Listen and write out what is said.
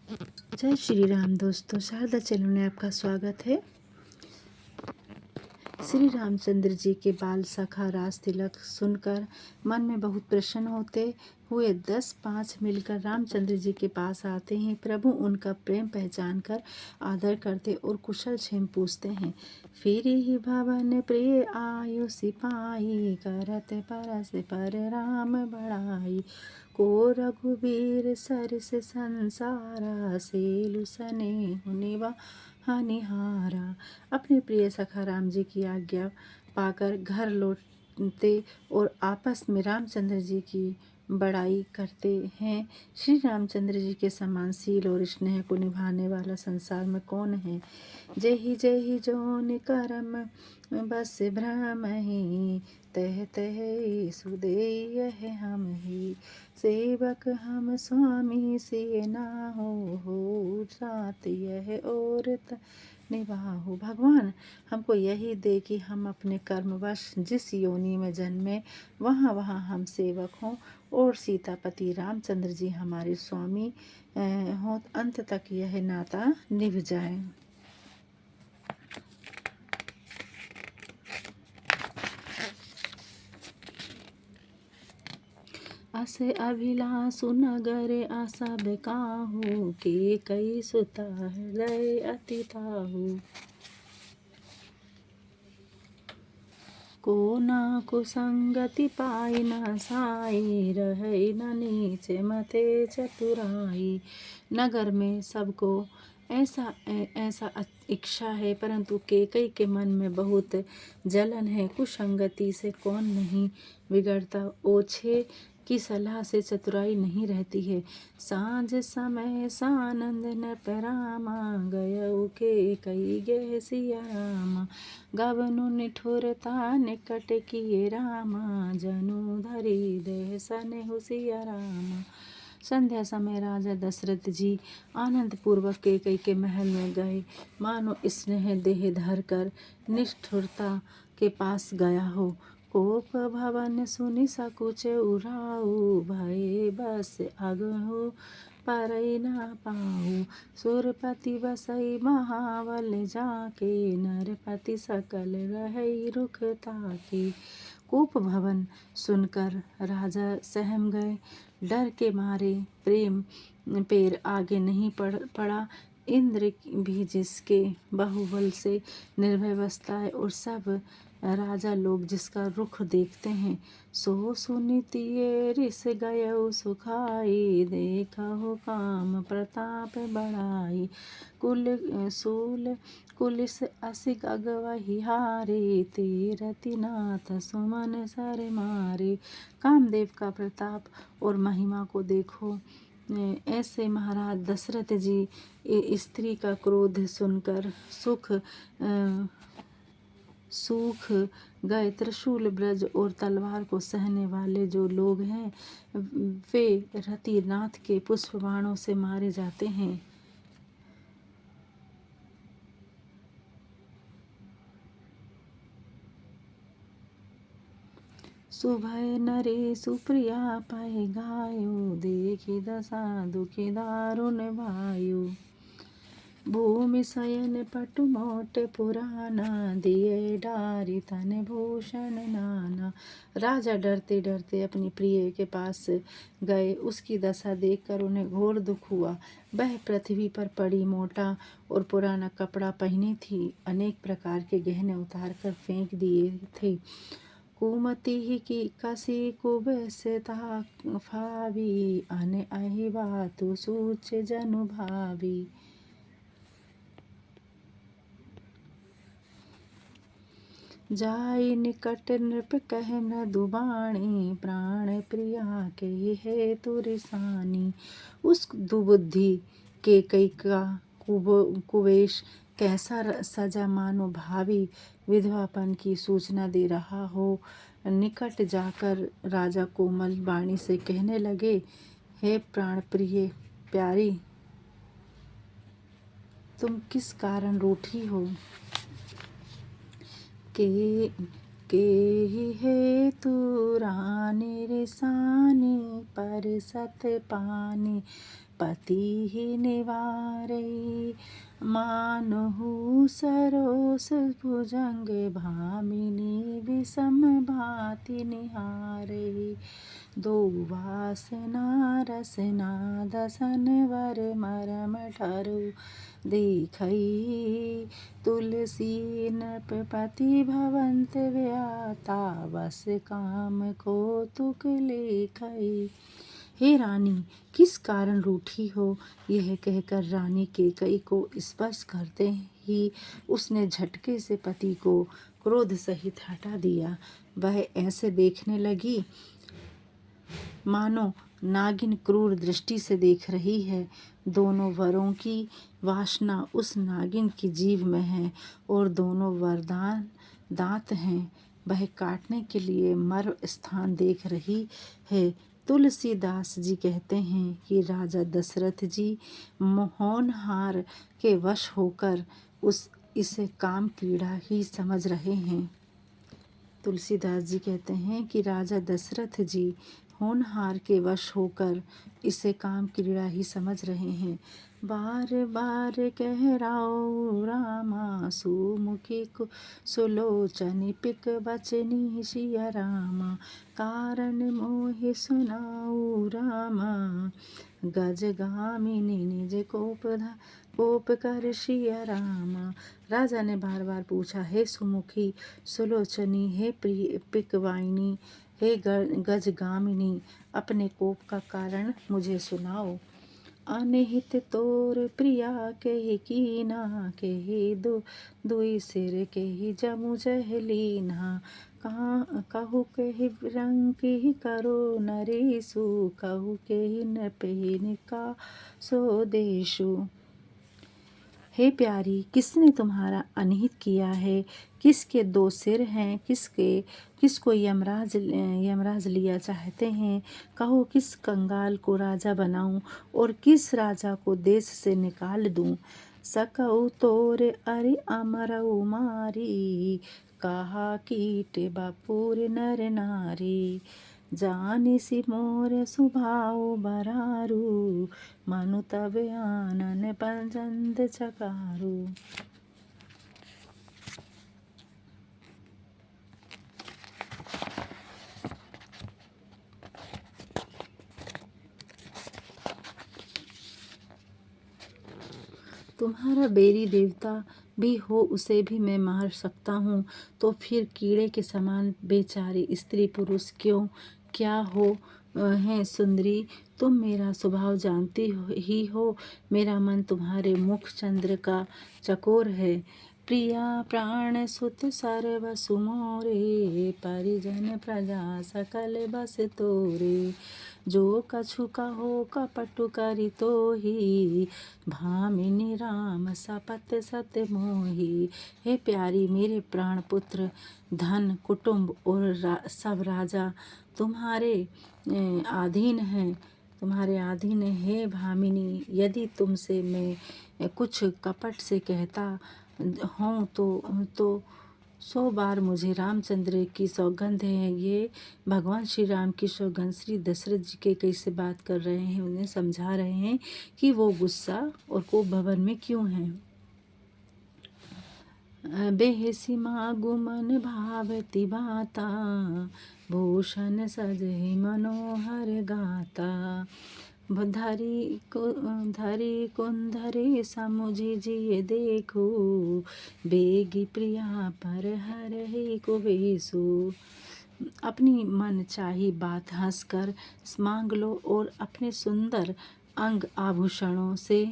जय श्री राम दोस्तों, शारदा चैनल में आपका स्वागत है। श्री रामचंद्र जी के बाल सखा रास तिलक सुनकर मन में बहुत प्रसन्न होते हुए 10-5 मिलकर रामचंद्र जी के पास आते हैं। प्रभु उनका प्रेम पहचान कर आदर करते और कुशल क्षेम पूछते हैं। फिर ही भवन प्रिय आयु सिपाही, करत परस पर राम बड़ाई। को रघुबीर सरस संसारा, सेलु सनेहु निहारा। अपने प्रिय सखा राम जी की आज्ञा पाकर घर लौटते और आपस में रामचंद्र जी की बड़ाई करते हैं। श्री रामचंद्र जी के समान शील और स्नेह को निभाने वाला संसार में कौन है। जय ही जोन करम बस भ्रम ही, तह तह सुदेय हम ही। सेवक हम स्वामी से ना हो जात यह और निभाओ। भगवान हमको यही दे कि हम अपने कर्मवश जिस योनि में जन्मे वहाँ वहाँ हम सेवक हों और सीतापति रामचंद्र जी हमारे स्वामी हों, अंत तक यह नाता निभ जाए। अस अभिलाषु नगर असब काहू, के कई सुता हृदय अति ताहू। को ना कुसंगति पाई न साई, रहे न नीच मते चतुराई। नगर में सबको ऐसा इच्छा है, परंतु केकई के मन में बहुत जलन है। कुसंगति से कौन नहीं बिगड़ता, ओछे की सलाह से चतुराई नहीं रहती है। सांझ समय सानंद नृप रामा, गयऊ के कई गेह सिया रामा। गबनु निठुरता निकट किए रामा, जनु धरि देह सनेहु सिया रामा। संध्या समय राजा दशरथ जी आनंद पूर्वक कैकेयी के महल में गए, मानो स्नेह देह धर कर निष्ठुरता के पास गया हो। कोप भवन सुनि सकुच उराऊ, भय बस अगहु परई ना पाऊ। सुरपति बसई महाबल जाके, नरपति सकल रहई रुख ताके। कूप भवन सुनकर राजा सहम गए, डर के मारे प्रेम पैर आगे नहीं पड़ा। इंद्र भी जिसके बाहुबल से निर्भय बसता है और सब राजा लोग जिसका रुख देखते हैं, सो सुनीतिये रिस गयउ सुखाई, देखहु काम प्रताप बढ़ाई। सूल कुलिस असिक अगवही हारे, तेरति नाथ सुमन सर मारे। कामदेव का प्रताप और महिमा को देखो। ऐसे महाराज दशरथ जी स्त्री का क्रोध सुनकर सूख गए। त्रिशूल ब्रज और तलवार को सहने वाले जो लोग हैं, वे रतिनाथ के पुष्प बाणों से मारे जाते हैं। सुभय नरे सुप्रिया पै गायो, देखी दशा दुखी दारुण भायु। भूमि शयन पटु मोट पुराना, दिए डारी तन भूषण नाना। राजा डरते डरते अपनी प्रिय के पास गए। उसकी दशा देखकर उन्हें घोर दुख हुआ। वह पृथ्वी पर पड़ी मोटा और पुराना कपड़ा पहनी थी, अनेक प्रकार के गहने उतार कर फेंक दिए थे। कुमति ही की कसी कुबेसता फावी, अन अहि बातु सूच जनु भावी। जाई निकट नृप कह मृदुबाणी, प्राण प्रिया के हेतु रिसानी। उस दुबुद्धि कैकेयी का कुवेश कैसा सजा, मानो भावी विधवापन की सूचना दे रहा हो। निकट जाकर राजा कोमल वाणी से कहने लगे, हे प्राण प्रिय प्यारी, तुम किस कारण रूठी हो। के ही हेतु रानी रिसानी, पर सत पानी। पति ही निवारे। मानहु सरोस भुजंग भामिनी विषम भाति निहारे। दो वासना रसना दसन वर मरम ठरु देखई। तुलसी नृपति भवंत व्याता बस काम कौतुक लेखई। हे रानी, किस कारण रूठी हो? यह कहकर रानी कैकेयी को स्पर्श करते ही उसने झटके से पति को क्रोध सहित हटा दिया। वह ऐसे देखने लगी मानो नागिन क्रूर दृष्टि से देख रही है। दोनों वरों की वासना उस नागिन की जीभ में है और दोनों वरदान दांत हैं। वह काटने के लिए मर्म स्थान देख रही है। तुलसीदास जी कहते हैं कि राजा दशरथ जी होनहार के वश होकर इसे काम पीड़ा ही समझ रहे हैं। तुलसीदास जी कहते हैं कि राजा दशरथ जी होनहार के वश होकर इसे काम क्रीड़ा ही समझ रहे हैं। बार बार कह राओ रामा सुमुखी सुलोचनी पिक बचनी सिया रामा। कारण मोहि सुनाऊ रामा गजगामिनी निज कोप कर सिया रामा। राजा ने बार बार पूछा, हे सुमुखी सुलोचनी, हे प्रिय पिकवाइनी, हे गजगामिनी, अपने कोप का कारण मुझे सुनाओ। अनहित तोर प्रिया कहि कीना, कहि दुई सिर कहि जमु जहलीना। कहु कहि रंग कहि करो नरेशु, कहु कहि नृपहि निकासो देशु। हे प्यारी, किसने तुम्हारा अनहित किया है? किसके दो सिर हैं? किसको यमराज लिया चाहते हैं? कहो किस कंगाल को राजा बनाऊं और किस राजा को देश से निकाल दूं। सकऊ तोर अरि अमरऊ मारी, कहा कीट बपुर नर नारी। जानिसि मोर सुभाव बरारू, मनु तब आनन पंजंद चकारू। तुम्हारा बेरी देवता भी हो, उसे भी मैं मार सकता हूँ, तो फिर कीड़े के समान बेचारी स्त्री पुरुष क्या हो हैं सुंदरी। तुम मेरा स्वभाव जानती ही हो। मेरा मन तुम्हारे मुख चंद्र का चकोर है। प्रिया प्राण सुत सर्व सुमोरे, परिजन प्रजा सकल बस तोरे। जो कछु कहो कपटु करि तोहि, भामिनी राम सपत सत मोहि। हे प्यारी, मेरे प्राण पुत्र धन कुटुंब और सब राजा तुम्हारे अधीन हैं। हे भामिनी, यदि तुमसे मैं कुछ कपट से कहता हूँ तो 100 बार मुझे रामचंद्र की सौगंध है। ये भगवान श्री राम की सौगंध श्री दशरथ जी के कैसे बात कर रहे हैं, उन्हें समझा रहे हैं कि वो गुस्सा और कोप भवन में क्यों हैं। बेहसी मागु मन भावती बाता, भूषण सजहि मनोहर गाता। धरी कुंधरी समुझि जिय देखू, बेगी प्रिया पर हरहि कुबेसु। अपनी मन चाही बात हंसकर मांग लो और अपने सुंदर अंग आभूषणों से